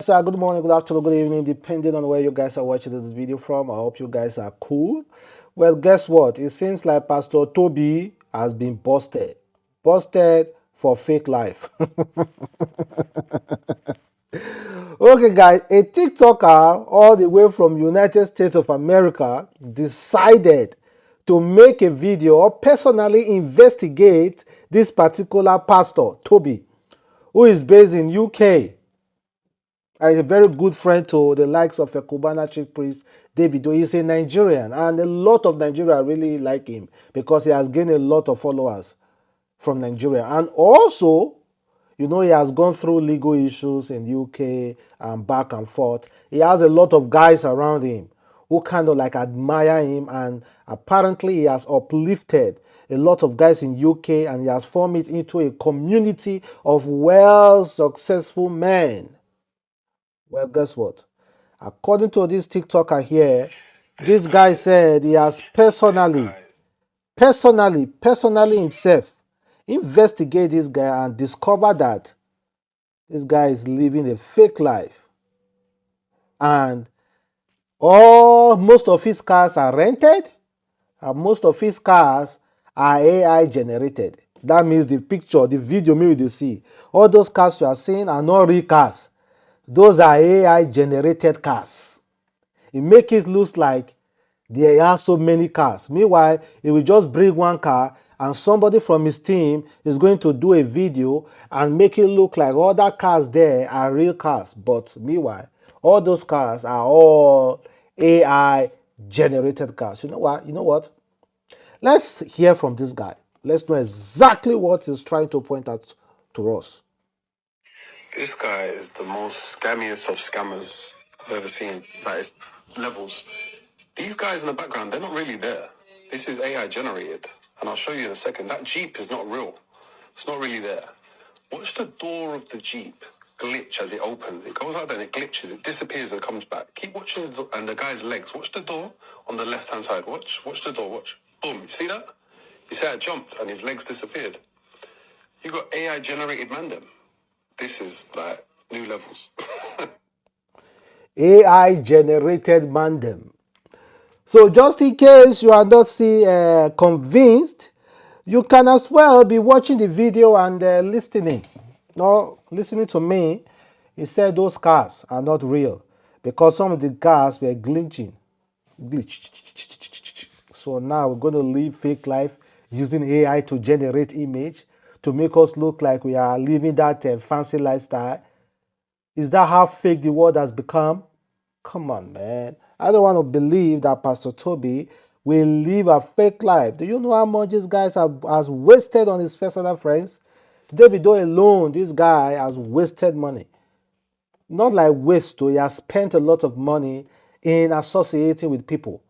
So good morning, good afternoon, good evening, depending on where you guys are watching this video from. I hope you guys are cool. Well, guess what? It seems like Pastor Toby has been busted. Busted for fake life. Okay, guys, a TikToker all the way from United States of America decided to make a video or personally investigate this particular pastor, Toby, who is based in UK. And he's a very good friend to the likes of a Cubana chief priest, Davido. He's a Nigerian, and a lot of Nigeria really like him because he has gained a lot of followers from Nigeria. And also, he has gone through legal issues in UK and back and forth. He has a lot of guys around him who kind of like admire him, and apparently he has uplifted a lot of guys in UK, and he has formed it into a community of well successful men. Well, guess what? According to this TikToker here, this guy said he has personally himself investigate this guy and discover that this guy is living a fake life. And most of his cars are rented, and most of his cars are AI generated. That means the picture, the video maybe you see, all those cars you are seeing are not real cars. Those are AI generated cars. It makes it look like there are so many cars. Meanwhile, he will just bring one car and somebody from his team is going to do a video and make it look like all that cars there are real cars. But meanwhile, all those cars are all AI generated cars. You know what? Let's hear from this guy. Let's know exactly what he's trying to point out to us. This guy is the most scammiest of scammers I've ever seen. That is levels. These guys in the background, they're not really there. This is AI generated. And I'll show you in a second. That Jeep is not real. It's not really there. Watch the door of the Jeep glitch as it opens. It goes out there and it glitches. It disappears and comes back. Keep watching the door and the guy's legs. Watch the door on the left-hand side. Watch the door. Watch. Boom. You see that? You see how it jumped and his legs disappeared. You got AI generated mandem. This is like new levels. AI generated mandem. So just in case you are not convinced, you can as well be watching the video and listening. No, listening to me, he said those cars are not real because some of the cars were glitching. Glitch. So now we're going to live fake life using AI to generate image to make us look like we are living that fancy lifestyle. Is that how fake the world has become? Come on, man. I don't want to believe that Pastor Toby will live a fake life. Do you know how much this guy has wasted on his personal friends? Davido alone, this guy has wasted money. Not like waste, though. He has spent a lot of money in associating with people,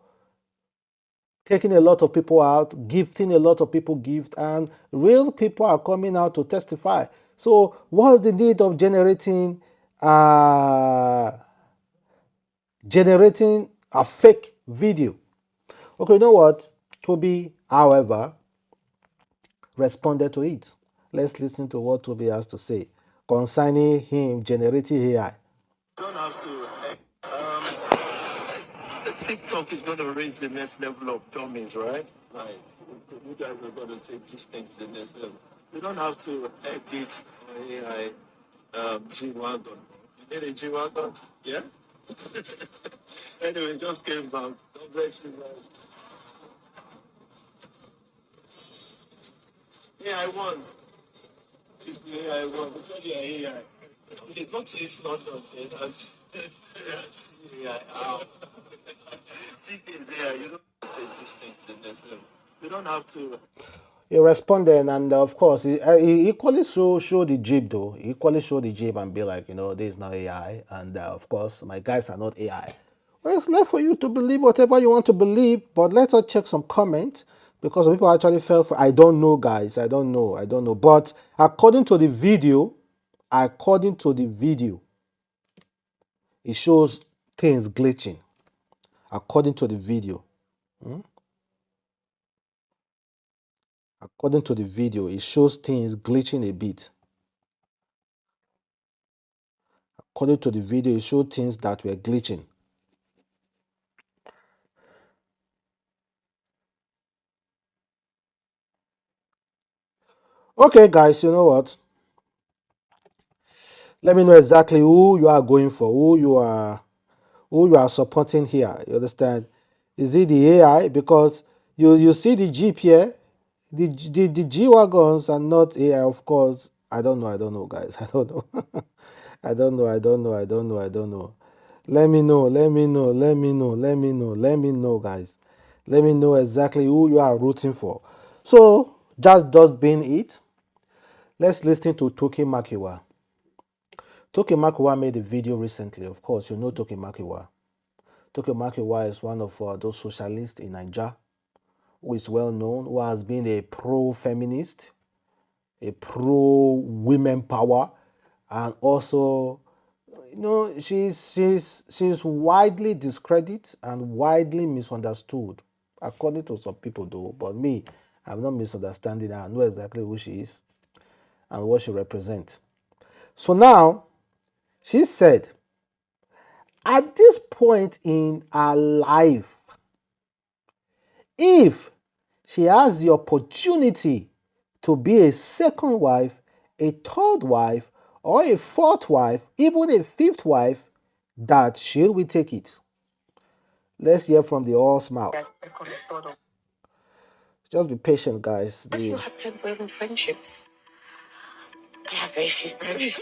taking a lot of people out, gifting a lot of people gift, and real people are coming out to testify. So what's the need of generating a fake video? Okay, you know what? Toby, however, responded to it. Let's listen to what Toby has to say concerning him generating AI. You don't have to. TikTok is going to raise the next level of dummies, right? Like, you guys are going to take this thing to the next level. You don't have to edit AI G-Wagon. You need a G-Wagon? Yeah? Anyway, just came back. God bless you, man. AI one. It's the AI one. It's not your AI. Okay, go to East London. Okay? That's AI. Ow. Big is AI. You don't have to take this thing to the next level. You don't have to. He responded, and of course, he equally show the Jeep though. He equally show the Jeep and be like, this is not AI, and of course, my guys are not AI. Well, it's left for you to believe whatever you want to believe, but let's us check some comments because people actually fell for. I don't know, guys. I don't know. But according to the video, it shows things glitching. According to the video. According to the video, it shows things glitching a bit. According to the video, it showed things that were glitching. Okay, guys, you know what? Let me know exactly who you are going for, who you are supporting here. You understand? Is it the AI? Because you see the Jeep here, the G wagons are not AI, of course. I don't know, guys. I don't know. I don't know. Let me know, let me know, guys. Let me know exactly who you are rooting for. So, just being it, let's listen to Toke Makinwa. Toke Makinwa made a video recently. Of course, you know Toke Makinwa. Toke Makinwa is one of those socialists in Nigeria who is well known, who has been a pro-feminist, a pro-women power, and also, she's widely discredited and widely misunderstood, according to some people though. But me, I'm not misunderstanding her. I know exactly who she is and what she represents. So now, she said, at this point in her life, if she has the opportunity to be a second wife, a third wife, or a fourth wife, even a fifth wife, that she will take it. Let's hear from the horse mouth. Just be patient, guys. But you have time for even friendships. I have very few friends.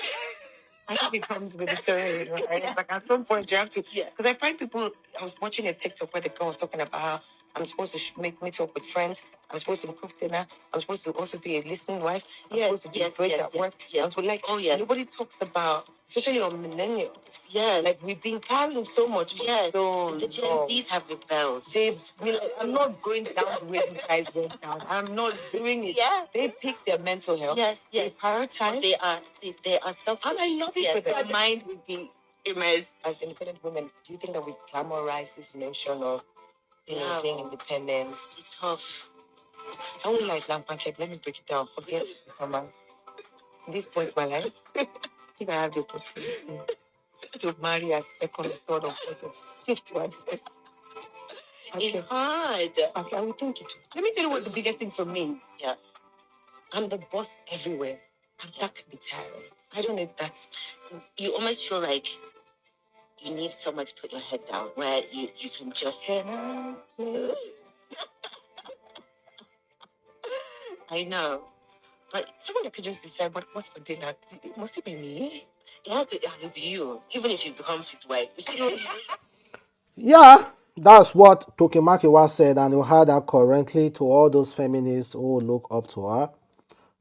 I think it comes with the terrain, right? Like at some point you have to, yeah. Because I find people. I was watching a TikTok where the girl was talking about how I'm supposed to make meet up with friends. I'm supposed to cook dinner. I'm supposed to also be a listening wife. I'm supposed to be a break at work. Yes. I was like, oh yeah. Nobody talks about, especially on millennials. Yeah. Like we've been carrying so much. Yes. So the Gen Zs have rebelled. They've been like, I'm not going down the way you guys went down. I'm not doing it. Yeah. They pick their mental health. Yes. Yes. They prioritize. They are self. And I love it for them. Their mind would be immersed. As independent women, do you think that we glamorize this notion of being independent? It's tough. I won't like lamp and check. Let me break it down. Forget the comments. At this point in my life, if I have the opportunity to marry a second, third, or fourth, or fifth wife, it's hard. Okay, I will think it. Let me tell you what the biggest thing for me is. Yeah. I'm the boss everywhere. And that can be tiring. I don't know if that's. You almost feel like you need someone to put your head down where you can just. I know. But someone that could just decide what's for dinner. Must it be me? It has to be you. Even if you become fit wife. Yeah, that's what Toke Makinwa said, and you heard her currently to all those feminists who look up to her.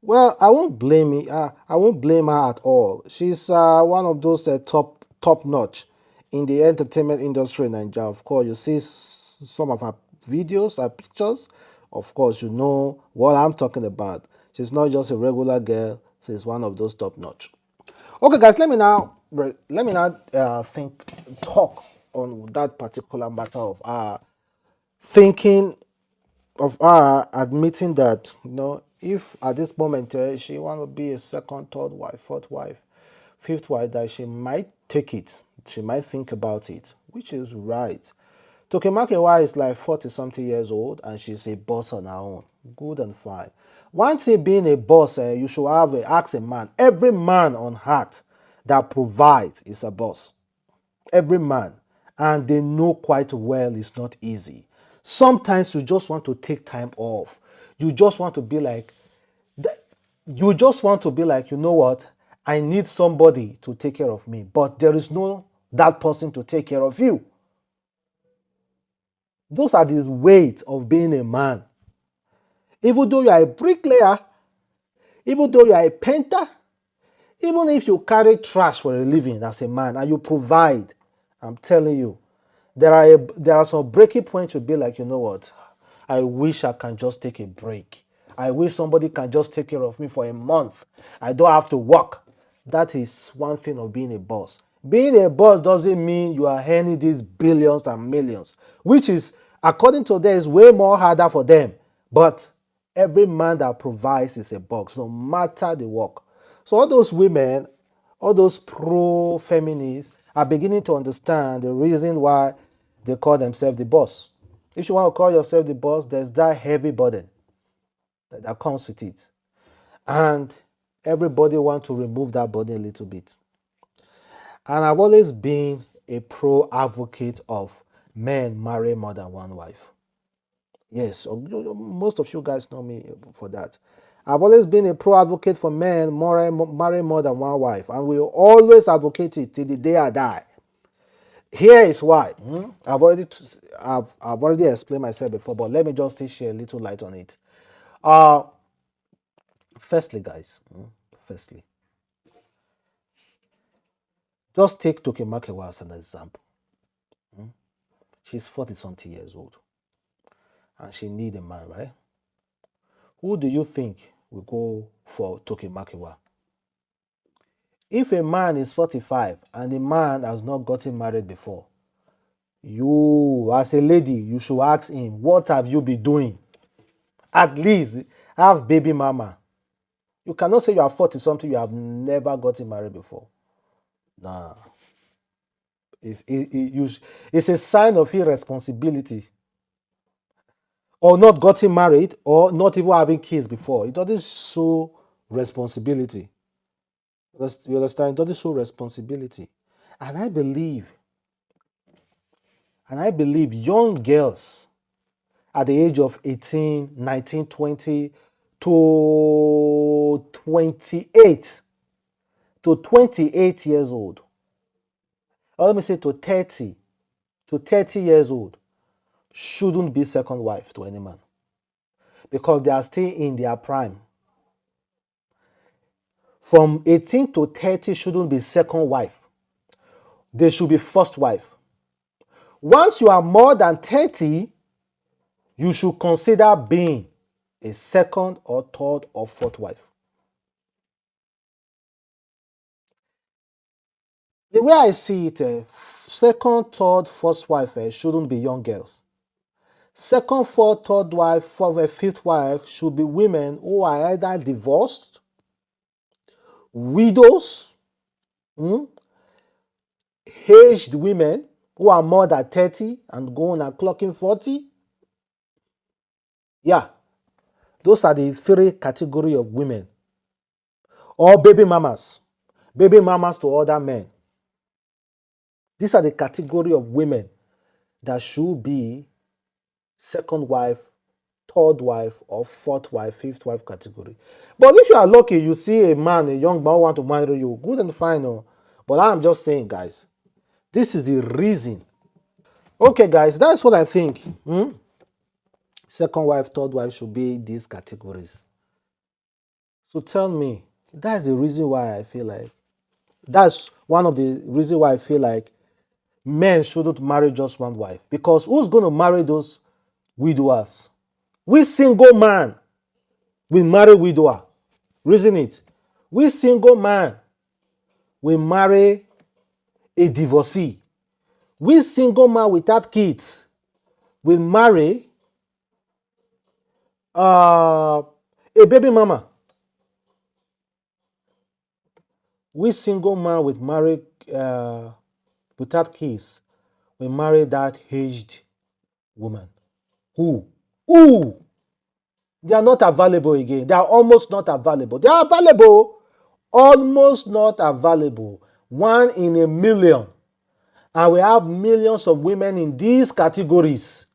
Well, I won't blame me. I won't blame her at all. She's one of those top notch in the entertainment industry in Nigeria. Of course, you see some of her videos, her pictures. Of course, you know what I'm talking about. She's not just a regular girl. She's one of those top notch. Okay, guys, let me now talk on that particular matter of thinking of her admitting that, if at this moment she want to be a second, third wife, fourth wife, fifth wife, that she might take it. She might think about it, which is right. Toke Makinwa is like 40 something years old and she's a boss on her own. Good and fine. One thing being a boss, you should ask a man. Every man on heart that provides is a boss. Every man. And they know quite well it's not easy. Sometimes you just want to take time off. You just want to be like, you know what? I need somebody to take care of me, but there is no that person to take care of you. Those are the weight of being a man. Even though you are a bricklayer, even though you are a painter, even if you carry trash for a living as a man and you provide, I'm telling you, there are some breaking points you'll be like, you know what? I wish I can just take a break. I wish somebody can just take care of me for a month. I don't have to work. That is one thing of being a boss. Being a boss doesn't mean you are earning these billions and millions, which is, according to them, is way more harder for them. But every man that provides is a boss, no matter the work. So all those women all those pro-feminists are beginning to understand the reason why they call themselves the boss. If you want to call yourself the boss, there's that heavy burden that comes with it. And everybody wants to remove that burden a little bit. And I've always been a pro-advocate of men marrying more than one wife. Yes, most of you guys know me for that. I've always been a pro-advocate for men marrying more than one wife, and will always advocate it till the day I die. Here is why. I've already explained myself before, but let me just share a little light on it. Firstly, guys, firstly, just take Toke Makinwa as an example. She's 40-something years old, and she need a man, right? Who do you think will go for Toke Makinwa? If a man is 45 and the man has not gotten married before, you, as a lady, you should ask him, what have you been doing? At least have baby mama. You cannot say you are 40-something, you have never gotten married before. Nah. It's a sign of irresponsibility. Or not gotten married, or not even having kids before. It doesn't show responsibility. You understand? It doesn't show responsibility. And I believe young girls at the age of 18, 19, 20 to 28 years old, or let me say to 30 years old, shouldn't be second wife to any man, because they are still in their prime. From 18 to 30 shouldn't be second wife. They should be first wife. Once you are more than 30, you should consider being a second or third or fourth wife. The way I see it, second, third, first wife shouldn't be young girls. Second, fourth, third wife, fourth, fifth wife should be women who are either divorced, widows, aged women who are more than 30 and going and clocking 40. Yeah, those are the three categories of women. Or baby mamas to other men. These are the category of women that should be second wife, third wife, or fourth wife, fifth wife category. But if you are lucky, you see a man, a young man who want to marry you, good and fine. But I'm just saying, guys, this is the reason. Okay, guys, that's what I think. Second wife, third wife should be these categories. So tell me, that's the reason why I feel like, that's one of the reasons why I feel like men shouldn't marry just one wife. Because who's going to marry those widowers? We single man will marry widower. Reason it. We single man will marry a divorcee. We single man without kids will marry a baby mama. We single man with married without kids will marry that aged woman. Who? They are not available again. They are almost not available. They are available, almost not available. 1 in a million. And we have millions of women in these categories.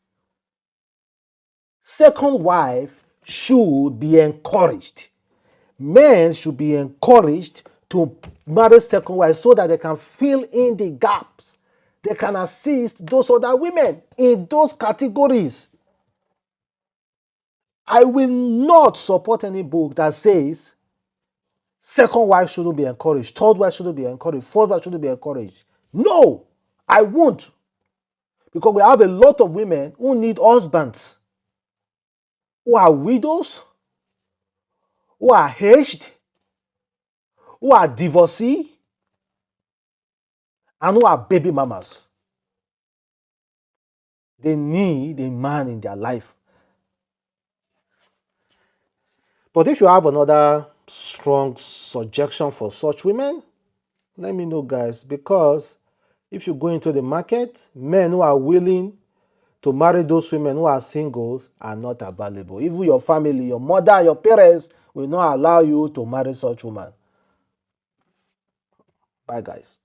Second wife should be encouraged. Men should be encouraged to marry second wife so that they can fill in the gaps. They can assist those other women in those categories. I will not support any book that says second wife shouldn't be encouraged, third wife shouldn't be encouraged, fourth wife shouldn't be encouraged. No, I won't. Because we have a lot of women who need husbands, who are widows, who are aged, who are divorcee, and who are baby mamas. They need a man in their life. But if you have another strong suggestion for such women, Let me know, guys, because if you go into the market, men who are willing to marry those women who are singles are not available. Even your family, your mother, your parents will not allow you to marry such women. Bye, guys.